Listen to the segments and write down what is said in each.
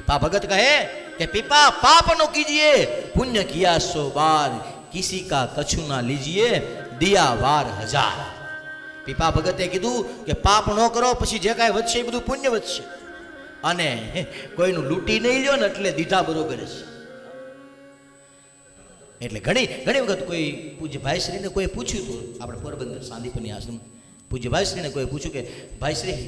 पीपा भगत कहे कि पीपा पाप नो कीजिए, पुण्य किया 100 बार, किसी का कछु ना लीजिए, दिया વાર 1000। पीपा भगते कीधुं कि पाप न करो, पछी जे कांई વધશે એ બધું પુણ્ય વધશે, અને કોઈનું લૂંટી નહીં લ્યો ને એટલે દીધા બરોબર છે। એટલે ઘણી ઘણી વખત કોઈ પૂજ્ય ભાઈશ્રીને કોઈ પૂછ્યું હતું, આપણે પોરબંદર સાંદીપની આશ્રમ પૂજ્ય ભાઈશ્રીને કોઈ પૂછ્યું કે ભાઈશ્રી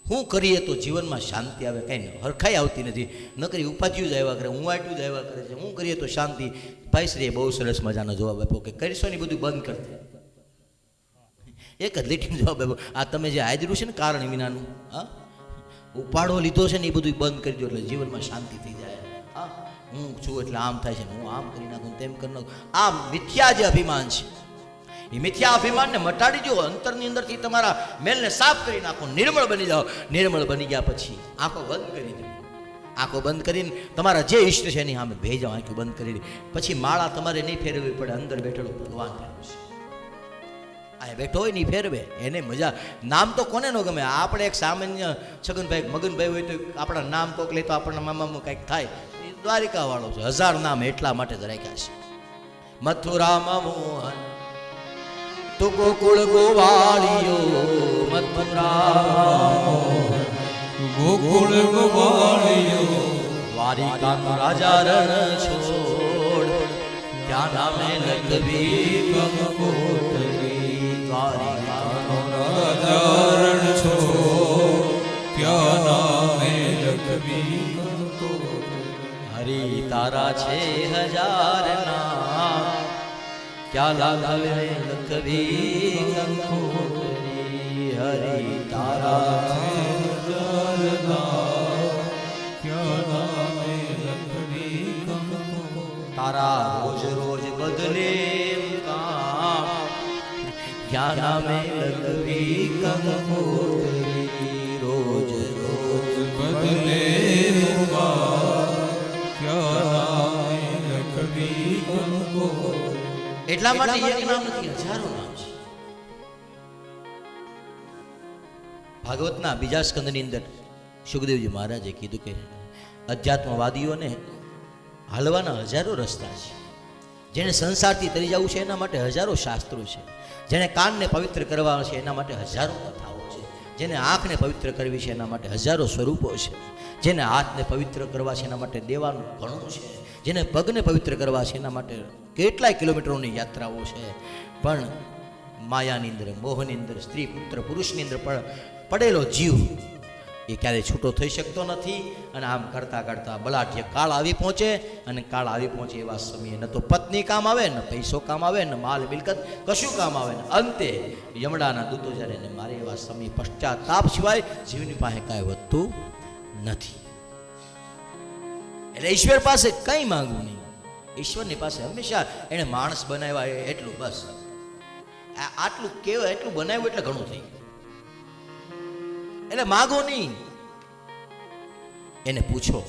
શું કરીએ તો જીવનમાં શાંતિ આવે? કાંઈ હરખાઈ આવતી નથી, નકરી ઉપાધિઓ જ આવ્યા કરે, ઊંવાટ્યું જ આવ્યા કરે છે, શું કરીએ તો શાંતિ? ભાઈશ્રીએ બહુ સરસ મજાનો જવાબ આપ્યો કે કરશો ને બધું બંધ કરી દે। એક જ લીટીનો જવાબ આપ્યો, આ તમે જે હાજરું છે ને કારણ વિનાનું, હા, ઉપાડો લીધો છે ને એ બધું બંધ કરી દો એટલે જીવનમાં શાંતિ થઈ જાય। હા, હું છું એટલે આમ થાય છે, હું આમ કરી નાખું, તેમ કરી નાખું, આ મિથ્યા જે અભિમાન છે એ મિથ્યા અભિમાનને મટાડી દો, અંતરની અંદરથી તમારા મેલને સાફ કરી નાખો, નિર્મળ બની જાઓ। નિર્મળ બની ગયા પછી આંખો બંધ કરી દો, આંખો બંધ કરીને તમારા જે ઈષ્ટ છે એની સામે ભેજ જાઓ, આંખો બંધ કરી દે, પછી માળા તમારે નહીં ફેરવવી પડે, અંદર બેઠેલો ભગવાન ફેરવશે। આ બેઠો હોય નહીં ફેરવે, એને મજા। નામ તો કોને ન ગમે? આપણે એક સામાન્ય છગનભાઈ મગનભાઈ હોય તો આપણા નામ કોક લે તો આપણને મામામાં કંઈક થાય, એ દ્વારિકા વાળો છે, 1000 નામ એટલા માટે જ રાખ્યા છે। મથુરામાં મોહન તો ગોકુળ ગોવાળિયો, મથુરા ગોકુળ ગોવાળિયો, દ્વારિકાનો રાજા રણ છોડ, ત્યાં નામે લખવી કંકોત્રી। દ્વારિકાનો રાજા રણ છોડ, ત્યાં નામે લખવી કંકોત્રી। હરિ તારા છે 1000 નામ, क्या लावे लखवी कंकोत्री। हरि तारा तारा रोज रोज बदले काम, क्या नामे लखवी कंकोत्री। रोज रोज બદલે क्या નામે લખવી કંકોત્રી। એટલા માટે એક નામ નથી, 1000 નામ છે। ભાગવતના બીજા સ્કંદની અંદર સુખદેવજી મહારાજે કીધું કે અધ્યાત્મવાદીઓને હાલવાના 1000 રસ્તા છે। જેને સંસારથી તરી જવું છે એના માટે 1000 શાસ્ત્રો છે। જેને કાનને પવિત્ર કરવા છે એના માટે 1000 કથાઓ છે। જેને આંખને પવિત્ર કરવી છે એના માટે 1000 સ્વરૂપો છે। જેને હાથને પવિત્ર કરવા છે એના માટે દેવાનું ઘણું છે। જેને પગને પવિત્ર કરવા છે એના માટે કેટલાય કિલોમીટરોની યાત્રાઓ છે। પણ માયાની અંદર, મોહની અંદર, સ્ત્રી પુત્ર પુરુષની અંદર પડેલો જીવ એ ક્યારેય છૂટો થઈ શકતો નથી। અને આમ કરતાં કરતાં બલાઢ્ય કાળ આવી પહોંચે, અને કાળ આવી પહોંચે એવા સમયે ન તો પત્ની કામ આવે, ન પૈસો કામ આવે, ન માલ મિલકત કશું કામ આવે, ને અંતે યમડાના દૂતો જ્યારે એને મારે એવા સમય પશ્ચાતાપ સિવાય જીવની પાસે કાંઈ વધતું નથી। એટલે ઈશ્વર પાસે કંઈ માંગવું નહીં, ઈશ્વરની પાસે હંમેશા એને માણસ બનાવ્યા એટલું, બસ આટલું કેવાય, એટલું બનાવ્યું એટલે ઘણું થઈ ગયું। એટલે માગો નહીં, એને પૂછો।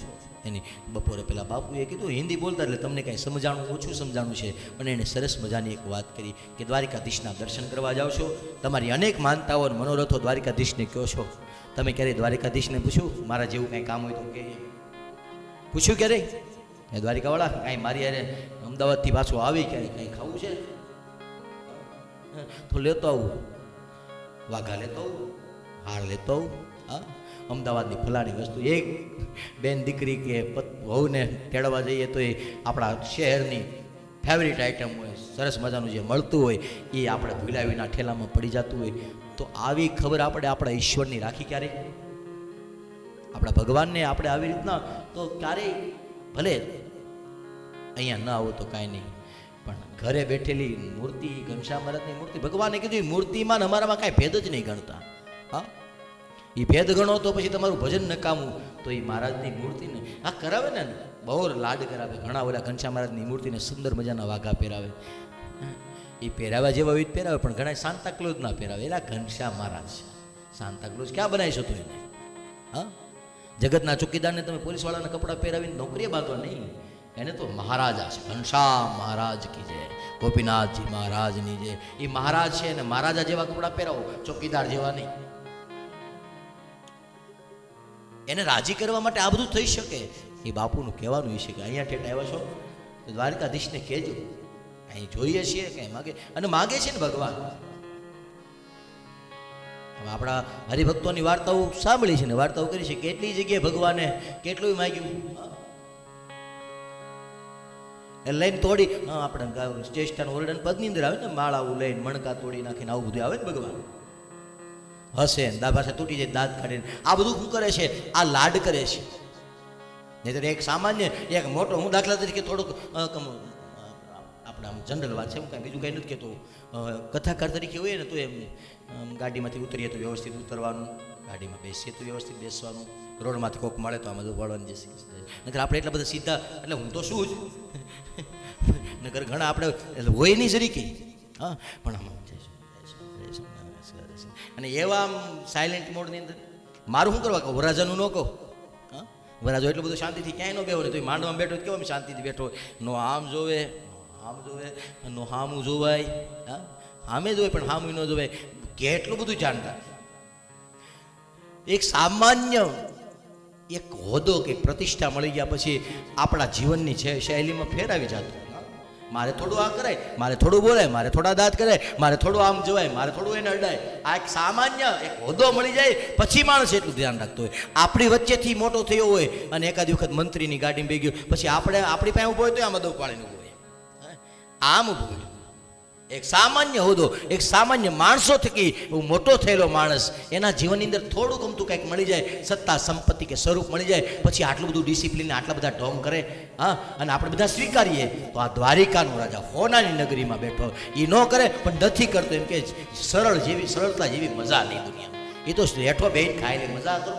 એની બપોરે પેલા બાપુએ કીધું હિન્દી બોલતા એટલે તમને કાંઈ સમજાણું ઓછું સમજાણું છે, પણ એને સરસ મજાની એક વાત કરી કે દ્વારિકાધીશના દર્શન કરવા જાઓ છો, તમારી અનેક માનતાઓ અને મનોરથો દ્વારિકાધીશને કહો છો। તમે ક્યારેય દ્વારિકાધીશને પૂછ્યું મારા જેવું કાંઈ કામ હોય તો કે પૂછ્યું ક્યારે? એ દ્વારિકાવાળા કાંઈ મારી યારે અમદાવાદથી પાછું આવી ક્યારે કાંઈ ખાવું છે તો લેતો આવું, વાઘા લેતો આવું, હાર લેતો આવું, હા, અમદાવાદની ફલાણી વસ્તુ। એક બેન દીકરી કે વહુને તેડવા જઈએ તો એ આપણા શહેરની ફેવરિટ આઈટમ હોય, સરસ મજાનું જે મળતું હોય એ આપણે ભૂલ્યા વિના ઠેલામાં પડી જતું હોય। તો આવી ખબર આપણે આપણા ઈશ્વરની રાખી ક્યારેય? આપણા ભગવાનને આપણે આવી રીતના તો ક્યારેય, ભલે અહીંયા ન આવો તો કાંઈ નહીં, પણ ઘરે બેઠેલી મૂર્તિ, ઘનશ્યામ મહારાજની મૂર્તિ, ભગવાને કીધું એ મૂર્તિમાં અમારામાં કાંઈ ભેદ જ નહીં ગણતા। હા, એ ભેદ ગણો તો પછી તમારું ભજન નકામું। તો એ મહારાજની મૂર્તિને આ કરાવે ને, બહુ લાડ કરાવે। ઘણા ઓલા ઘનશ્યામ મહારાજની મૂર્તિને સુંદર મજાના વાઘા પહેરાવે, એ પહેરાવ્યા જેવા વિધ પહેરાવે, પણ ઘણા સાન્તાક્લોઝ ના પહેરાવે। એલા ઘનશ્યામ મહારાજ છે, સાન્તાક્લોઝ ક્યાં બનાવી શકો એને? હા, જગતના ચોકીદારને તમે પોલીસવાળાના કપડાં પહેરાવીને નોકરીએ બાંધવા નહીં, એને તો મહારાજા છે। ઘનશ્યામ મહારાજ કી જય, ગોપીનાથજી મહારાજની જય। એ મહારાજ છે અને મહારાજા જેવા કપડાં પહેરાવો, ચોકીદાર જેવા નહીં। એને રાજી કરવા માટે આ બધું થઈ શકે. એ બાપુનું કહેવાનું એ છે કે અહીંયા ઠેઠ આવ્યા છો તો દ્વારકાધીશને કહેજો, અહીં જોઈએ છીએ કંઈ માગે, અને માગે છે ને ભગવાન. આપણા હરિભક્તોની વાર્તાઓ સાંભળી છે ને વાર્તાઓ કરી છે, કેટલી જગ્યાએ ભગવાને કેટલું માગ્યું. એ લઈને તોડી આપણે ચેષ્ટાનું ઓરડાને પગની અંદર આવે ને, માળાઓ લઈને મણકા તોડી નાખીને આવું બધું આવે ને ભગવાન. હશે દા પાસે તૂટી જાય, દાંત કાઢીને આ બધું શું કરે છે? આ લાડ કરે છે. નહીં તો એક સામાન્ય એક મોટો, હું દાખલા તરીકે થોડુંક આપણે આમ જનરલ વાત છે, હું કાંઈ બીજું કંઈ નથી કહેતો. કથાકાર તરીકે હોય ને તો એમ ગાડીમાંથી ઉતરીએ તો વ્યવસ્થિત ઉતરવાનું, ગાડીમાં બેસીએ તો વ્યવસ્થિત બેસવાનું, રોડમાંથી કોક મળે તો આમાં વાળવાની જશે. નકર આપણે એટલા બધા સીધા, એટલે હું તો શું જ નકર ઘણા આપણે એટલે હોય નહીં જરીકે. હા, પણ આમાં અને એવા આમ સાયલેન્ટ મોડની અંદર મારું શું કરવા કહું? વરાજાનું ન કહું. હા, વરાજો એટલું બધું શાંતિથી ક્યાંય ન બેહો ને, તો માંડવામાં બેઠો કેવો શાંતિથી બેઠો, નો આમ જોવે, આમ જોવે, નો હામું જોવાય. હા, હામે જોવે પણ હામું ન જોવાય. કેટલું બધું જાણતા. એક સામાન્ય એક હોદ્દો કે પ્રતિષ્ઠા મળી ગયા પછી આપણા જીવનની શૈલીમાં ફેરાવી જતું. મારે થોડું આ કરાય, મારે થોડું બોલાય, મારે થોડા દાંત કરાય, મારે થોડું આમ જોવાય, મારે થોડું એને અડાય. આ એક સામાન્ય એક હોદ્દો મળી જાય પછી માણસ એટલું ધ્યાન રાખતો હોય. આપણી વચ્ચેથી મોટો થયો હોય અને એકાદ વખત મંત્રીની ગાડીમાં બેસી ગયો, પછી આપણે આપણી પાસે ઊભો હોય તો આમાં દવ પાડીને ઊભો હોય, આમ ઊભો હોય. એક સામાન્ય હોદ્દો, એક સામાન્ય માણસો થકી મોટો થયેલો માણસ, એના જીવનની અંદર થોડું ગમતું કંઈક મળી જાય, સત્તા સંપત્તિ કે સ્વરૂપ મળી જાય, પછી આટલું બધું ડિસિપ્લિન, આટલા બધા ઢોંગ કરે. હા, અને આપણે બધા સ્વીકારીએ તો આ દ્વારિકાનો રાજા હોનાની નગરીમાં બેઠો એ ન કરે, પણ નથી કરતો. એમ કે સરળતા જેવી મજા નહીં દુનિયા. એ તો હેઠો બેઠ ખાઈ લે, મજા કરો,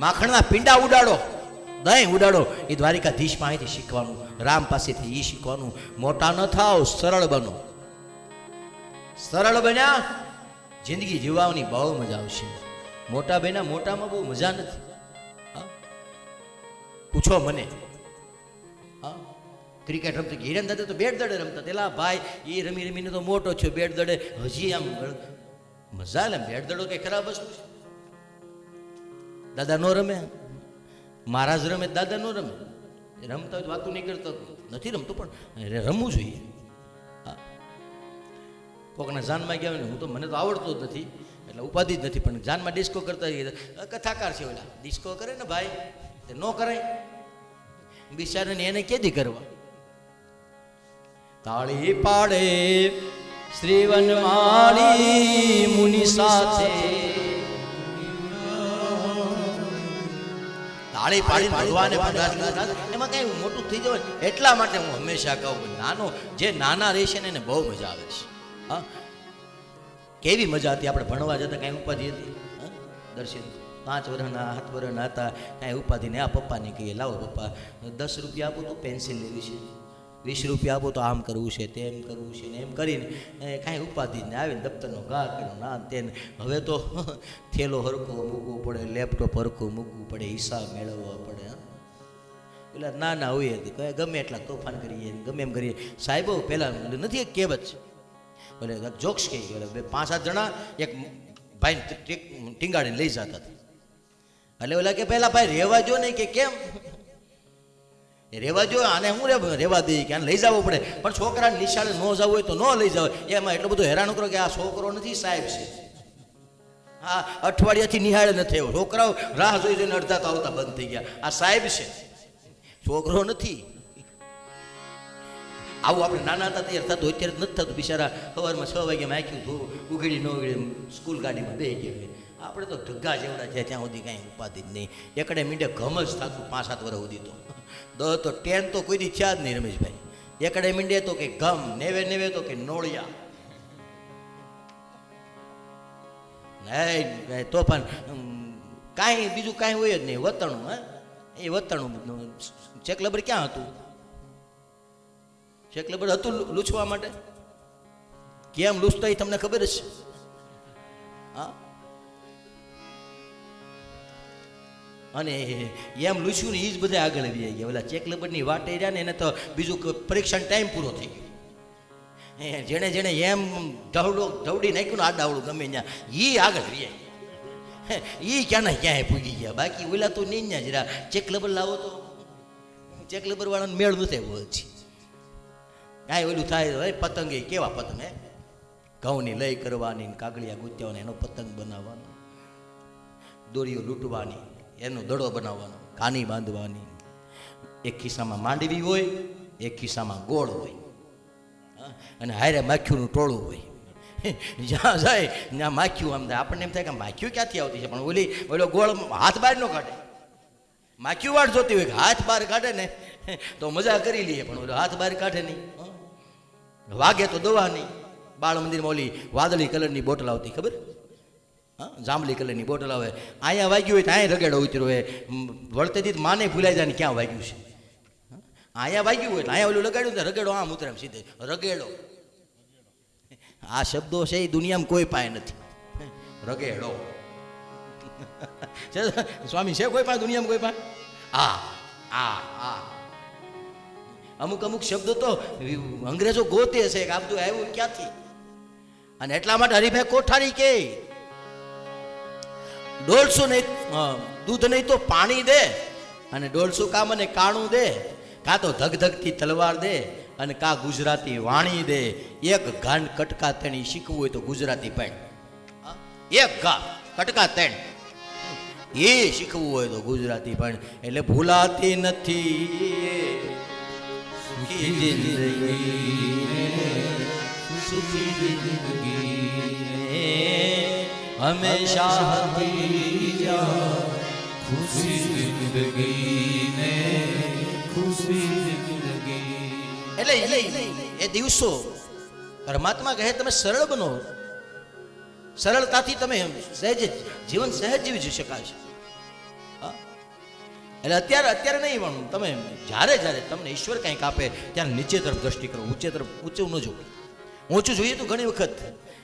માખણના પીંડા ઉડાડો, દહીં ઉડાડો. એ દ્વારિકાધીશ પાસેથી શીખવાનું, રામ પાસેથી એ શીખવાનું. મોટા ન થાવ, સરળ બનો. સરળ બન્યા જિંદગી જીવવાની બહુ મજા આવશે. મોટા બન્યા, મોટામાં બહુ મજા નથી. પૂછો મને. હા, ક્રિકેટ રમતા હિરેન દાદા તો બેટ દડે રમતા. પેલા ભાઈ એ રમી રમીને તો મોટો થયો, બેટ દડે હજી આમ મજા લે. બેટ દડો કઈ ખરાબ વસ્તુ છે? દાદા નો રમે, મહારાજ રમે, દાદા નો રમે. રમતા હોય વાતું નહીં કરતો, નથી રમતો પણ રમવું જોઈએ. હા, કોકના જાનમાં ગયા હોય ને, હું તો મને તો આવડતો જ નથી એટલે ઉપાધિ જ નથી, પણ જાનમાં ડિસ્કો કરતા કથાકાર છે ઓલા, ડિસ્કો કરે ને ભાઈ, ન કરાય બિચારાને, એને કેદી કરવા. તાળી પાડે શ્રીવનમાળી મુનિ સાથે, તાળી પાડી ભગવાને એમાં કઈ મોટું થઈ જવાય. એટલા માટે હું હંમેશા કહું, નાનો જે નાના રહેશે ને એને બહુ મજા આવે છે. હા, કેવી મજા હતી. આપણે ભણવા જતા કાંઈ ઉપાધિ હતી? દર્શન 5 વર્ષના 7 વર્ષના હતા, કાંઈ ઉપાધિ ને. આ પપ્પાને કહીએ, લાવો પપ્પા 10 રૂપિયા આપો તો પેન્સિલ લેવી છે, 20 રૂપિયા આપો તો આમ કરવું છે, તેમ કરવું છે ને, એમ કરીને કાંઈ ઉપાધિ ને આવીને દફતરનો ઘા કર્યો ના તેને. હવે તો થેલો હરખો મૂકવું પડે, લેપટોપ હરખું મૂકવું પડે, હિસાબ મેળવવા પડે. પેલા નાના હોય ગમે એટલા તોફાન કરીએ, ગમે એમ કરીએ. સાહેબો પહેલાં નથી એક કહેવત છે, બોલે જોક્સ કહી ગયો, 5-7 જણા એક ભાઈ ટીંગાડીને લઈ જતા હતા. એટલે ઓલા કે પહેલા ભાઈ રહેવા જો નહીં, કે કેમ રહેવા જો, આને હું રહેવા દઈએ કે આને લઈ જવું પડે. પણ છોકરાને નિશાળે ન જવું હોય તો ન લઈ જાવ. એમાં એટલું બધું હેરાન કરો કે આ છોકરો નથી, સાહેબ છે. હા, અઠવાડિયાથી નિહાળે નથી આવ્યો, છોકરાઓ રાહ જોઈ જોઈને અડધા તો આવતા બંધ થઈ ગયા. આ સાહેબ છે, છોકરો નથી. આવું આપણે નાના હતા ત્યારે થતું, અત્યારે નથી થતું. બિચારા સવારમાં 6 વાગ્યા માખ્યું ધોવું, ઉઘડી ન ઉઘડી સ્કૂલ ગાડીમાં બે ગયા. આપણે તો ઢગ્ગા જેવડા છે, ત્યાં સુધી કાંઈ ઉપાધિ જ નહીં. એકડે મીંડે ગમ જ થતું 5-7 વર્ષ સુધી. તો 10 તો કોઈ દી થયા જ નહીં રમેશભાઈ. એકડે મીંડે તો કે ગમ, નેવે તો કે નોળિયા. નહીં તોફાન કાંઈ બીજું કાંઈ હોય જ નહીં. વતણું, હે એ વતણું. ચેકલબર ક્યાં હતું? ચેકલબર હતું લૂછવા માટે. કેમ લૂછતા એ તમને ખબર જ છે. હા, અને એમ લૂછ્યું ને એ જ બધા આગળ આવી ગયા. ઓલા ચેકલબરની વાટે રહ્યા ને એને તો બીજું પરીક્ષાનો ટાઈમ પૂરો થઈ ગયો. જેણે એમ ઢવડી નાખ્યું ને આડાવડું ગમે ત્યાં, એ આગળ રહ્યા. એ ક્યાંના ક્યાંય પૂગી ગયા. બાકી ઓલા તો નહીં જ જરા ચેક લબર લાવો તો ચેક લબર વાળાને મેળ નથી આવ્યો હજી. કાંઈ ઓલું થાય પતંગ એ કેવા પતંગ હે ઘઉંની લઈ કરવાની, કાગળિયા ગુંત્યાવાની, એનો પતંગ બનાવવાનો, દોરીઓ લૂંટવાની, એનો દડો બનાવવાનો, કાની બાંધવાની. એક ખિસ્સામાં માંડવી હોય, એક ખિસ્સામાં ગોળ હોય, અને હારે માખ્યુંનું ટોળું હોય. જ્યાં જાય ત્યાં માખ્યું આમ થાય. આપણને એમ થાય કે માખ્યું ક્યાંથી આવતી છે, પણ ઓલો ગોળ હાથ બહાર ન કાઢે. માખ્યું વાળ જોતી હોય કે હાથ બહાર કાઢે ને તો મજા કરી લઈએ, પણ ઓલો હાથ બહાર કાઢે નહીં. વાગે તો દવા નહીં. બાળ મંદિરમાં ઓલી વાદળી કલરની બોટલ આવતી ખબર, હા જાંબલી કલરની બોટલ આવે. અહીંયા વાગ્યું હોય તો અહીંયા રગેડો ઉતર્યો હોય, વળતેથી માને ભૂલાઈ જાય ને ક્યાં વાગ્યું છે. અહીંયા વાગ્યું હોય તો અહીંયા ઓલું લગાડ્યું ને રગેડો આમ ઉતરે સીધે રગેડો. આ શબ્દો છે એ દુનિયામાં કોઈ પાસે નથી. રગેડો સ્વામી છે કોઈ પાસે દુનિયામાં કોઈ પાસે? આ અમુક અમુક શબ્દો તો અંગ્રેજો ગોતે છે કે આ બધું આવ્યું ક્યાંથી. અને એટલા માટે હરિભાઈ કોઠારી કે 150 નહીં દૂધ નહીં તો પાણી દે, અને 150 કામ અને કાણું દે, કાં તો ધગધગતી તલવાર દે, અને કા ગુજરાતી વાણી દે. એક ગાંડ કટકા તેણી શીખવું હોય તો ગુજરાતી પણ એક ગા કટકા તેણ એ શીખવું હોય તો ગુજરાતી પણ. એટલે ભૂલાતી નથી હંમેશા ખુશી જિંદગી ને ખુશી જિંદગી. એટલે એ દિવસો પરમાત્મા કહે તમે સરળ બનો, સરળતાથી તમે સહેજ જીવન સહેજ જીવી શકાય છે. એટલે અત્યારે નહીં પણ તમે જ્યારે તમને ઈશ્વર કંઈક આપે ત્યારે નીચે તરફ દ્રષ્ટિ કરો, ઊંચું ન જોવું. ઊંચું જોઈએ તો ઘણી વખત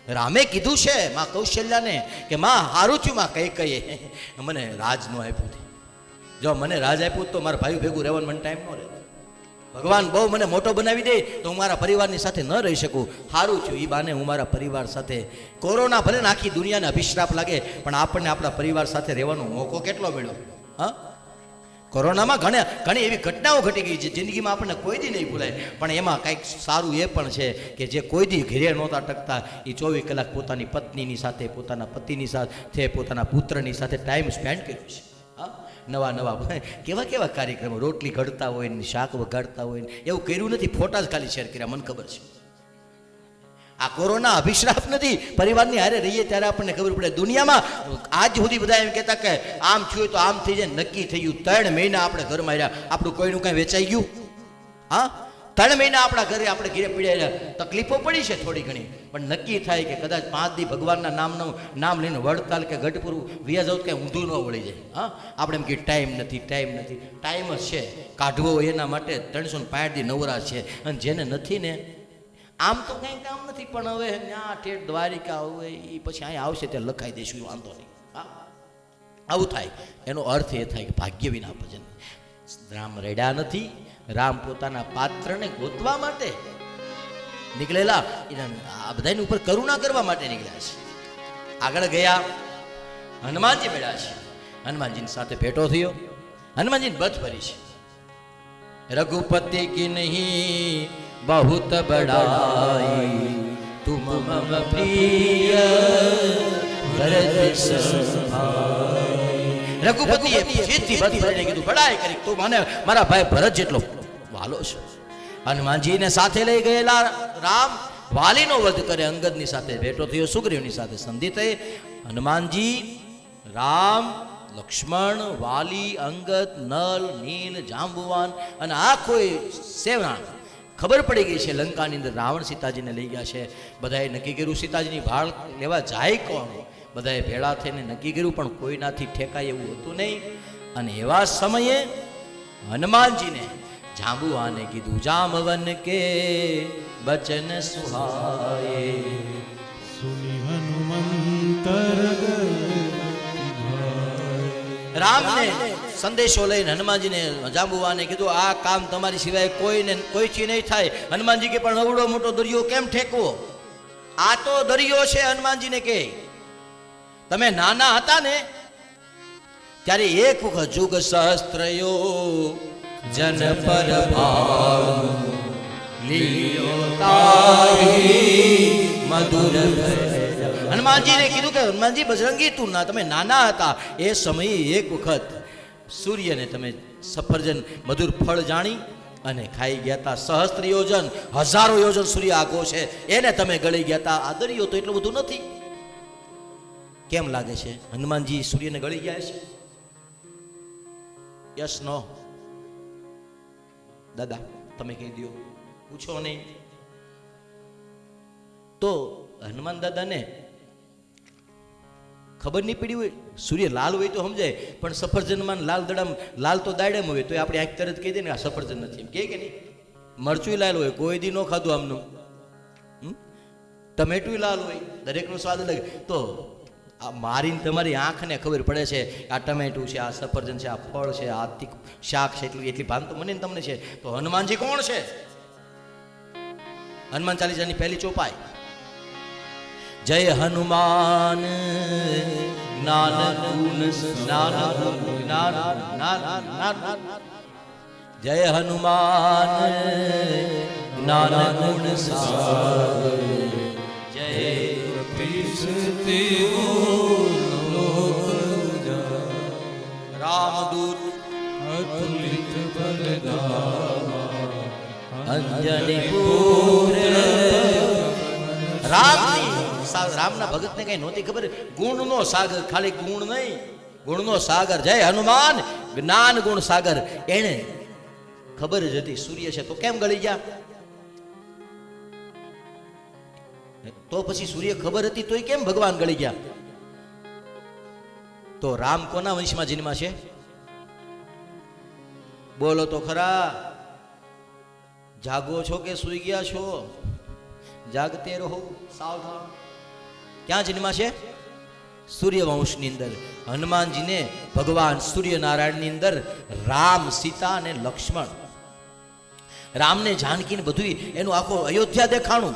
રામે કીધું છે માં કૌશલ્યાને કે માં હારું થયું માં કઈ મને રાજ ન આપ્યું. જો મને રાજ આપ્યું તો મારા ભાઈ ભેગું રહેવાનું મને ટાઈમ ન રહે. ભગવાન બહુ મને મોટો બનાવી દે તો હું મારા પરિવારની સાથે ન રહી શકું. સારું થયું એ બાને હું મારા પરિવાર સાથે. કોરોના ભલે આખી દુનિયાને અભિશ્રાપ લાગે પણ આપણને આપણા પરિવાર સાથે રહેવાનો મોકો કેટલો મળ્યો. હા, કોરોનામાં ઘણી એવી ઘટનાઓ ઘટી ગઈ છે જિંદગીમાં આપણને કોઈ દી નહીં ભૂલાય. પણ એમાં કંઈક સારું એ પણ છે કે જે કોઈ દી ઘરે નહોતા ટકતા એ 24 કલાક પોતાની પત્નીની સાથે, પોતાના પતિની સાથે, પોતાના પુત્રની સાથે ટાઈમ સ્પેન્ડ કર્યો છે. હા, નવા કેવા કાર્યક્રમો, રોટલી ઘડતા હોય ને શાક વગાડતા હોય ને એવું કર્યું નથી. ફોટા જ ખાલી શેર કર્યા, મને ખબર છે. આ કોરોના અભિશ્રાપ નથી. પરિવારની હારે રહીએ ત્યારે આપણને ખબર પડે. દુનિયામાં આજ સુધી બધા એમ કહેતા કે આમ થયું તો આમ થઈ જાય, નક્કી થયું. 3 મહિના આપણે ઘરમાં રહ્યા, આપણું કોઈનું કાંઈ વેચાઈ ગયું? હા, 3 મહિના આપણા ઘરે આપણે ઘરે પીડ્યા રહ્યા. તકલીફો પડી છે થોડી ઘણી, પણ નક્કી થાય કે કદાચ 5 દી ભગવાનના નામ લઈને વડતાલ કે ગઢપુરું વ્યા જાવ તો કંઈ ઊંધું ન વળી જાય. હા, આપણે એમ કે ટાઈમ નથી. ટાઈમ જ છે કાઢવો એના માટે 365 દી નવરા છે. અને જેને નથી ને આમ તો કંઈ કામ નથી, પણ હવે ત્યાં ઠેઠ દ્વારિકા હોય એ પછી અહીંયા આવશે ત્યાં લખાઈ દઈશું, એ વાંધો નહીં. હા, આવું થાય. એનો અર્થ એ થાય કે ભાગ્ય વિના ભજન. રામ રેડ્યા નથી. રામ પોતાના પાત્રને ગોતવા માટે નીકળેલા, આ બધાની ઉપર કરુણા કરવા માટે નીકળ્યા છે. આગળ ગયા હનુમાનજી મળ્યા છે. હનુમાનજીની સાથે ભેટો થયો. હનુમાનજીને બધ ભરી છે. રઘુપતિ કી નહીં बहुत बड़ाई तुम मम प्रिय भरत सहाय. રઘુપતિએ જીતથી બધ ભરીને કીધું બડાઈ કરી તું મને મારા ભાઈ ભરત જેટલો વાલો છે. હનુમાનજીને સાથે લઈ ગયેલા રામ વાલીનો વધ કરે. અંગદની સાથે ભેટો થયો, સુગ્રીવની સાથે સંધિ થઈ. હનુમાનજી, રામ, લક્ષ્મણ, વાલી, અંગદ, નલ, નીલ, જાંબુવાન અને આ કોઈ સેવરાણ ખબર પડી ગઈ છે લંકાની અંદર રાવણ સીતાજીને લઈ ગયા છે. બધાએ નક્કી કર્યું સીતાજીની ભાળ લેવા જાય કોણ. બધાએ ભેળા થઈને નક્કી કર્યું પણ કોઈનાથી ઠેકાય એવું હતું નહીં. અને એવા સમયે હનુમાનજીને જાંબુવાને કીધું જામવન કે બચન સુહાય. સુની હનુમંત રામને સંદેશો લઈને હનુમાનજીને જાંબુવાને કીધું આ કામ તમારી સિવાય કોઈથી નહીં થાય. હનુમાનજી કે પણ અવડો મોટો દરિયો કેમ ઠેકવો? આ તો દરિયો છે. હનુમાનજીને કે તમે નાના હતા ને ત્યારે એક વખત જુગ સહસ્ત્રયો જન પર ભાવ લીયો તારી મધુર હનુમાનજીને કીધું કે હનુમાનજી બજરંગી તું ના તમે નાના હતા એ સમયે એક વખત સૂર્યને તમે સફરજન મધુર ફળ જાણી અને ખાઈ ગયા હતા. સહસ્ત્ર યોજન 1000 યોજન સૂર્ય આગો છે એને તમે ગળી ગયા હતા. આદર્યો તો એટલું બધું નથી. કેમ લાગે છે હનુમાનજી સૂર્યને ગળી ગયા છે? Yes no? દાદા તમે કહી દો, પૂછો નહીં. તો હનુમાન દાદાને ખબર નહીં પડી હોય, સૂર્ય લાલ હોય તો સમજાય, પણ સફરજનમાં લાલ દડામ લાલ તો દાડેમ હોય તો આપણે આંખ તરત કહી દે ને આ સફરજન નથી, એમ કે નહીં? મરચું લાલ હોય, કોઈ દી ન ખાધું આમનું. ટમેટું લાલ હોય, દરેકનો સ્વાદ અલગ. તો આ મારીને તમારી આંખને ખબર પડે છે આ ટમેટું છે, આ સફરજન છે, આ ફળ છે, આ શાક છે, એટલી ભાન તો મને ને તમને છે. તો હનુમાનજી કોણ છે? હનુમાન ચાલીસાની પહેલી ચોપાઈ, જય હનુમાન જ્ઞાન ગુણ જય હનુમાન જ્ઞાન ગુણ સાગર જય રામદૂત અતુલિત બલધામા અંજની પુત્ર રામના ભગતને કઈ નહોતી ખબર, ગુણનો સાગર, ખાલી ગુણ નહીં, ગુણનો સાગર જય હનુમાન જ્ઞાન ગુણ સાગર. એને ખબર જ હતી સૂર્ય છે તો કેમ ગળી ગયા? તો પછી સૂર્ય ખબર હતી તોય કેમ ભગવાન ગળી ગયા? તો રામ કોના વંશમાં જન્મા છે? બોલો તો ખરા. જાગો છો કે સૂઈ ગયા છો? જાગતે રહો, સાવધાન. ક્યાં જન્મા છે? સૂર્યવંશની અંદર. હનુમાનજીને ભગવાન સૂર્યનારાયણની અંદર રામ, સીતા અને લક્ષ્મણ, રામને જાનકીને બધું એનું આખું અયોધ્યા દેખાણું.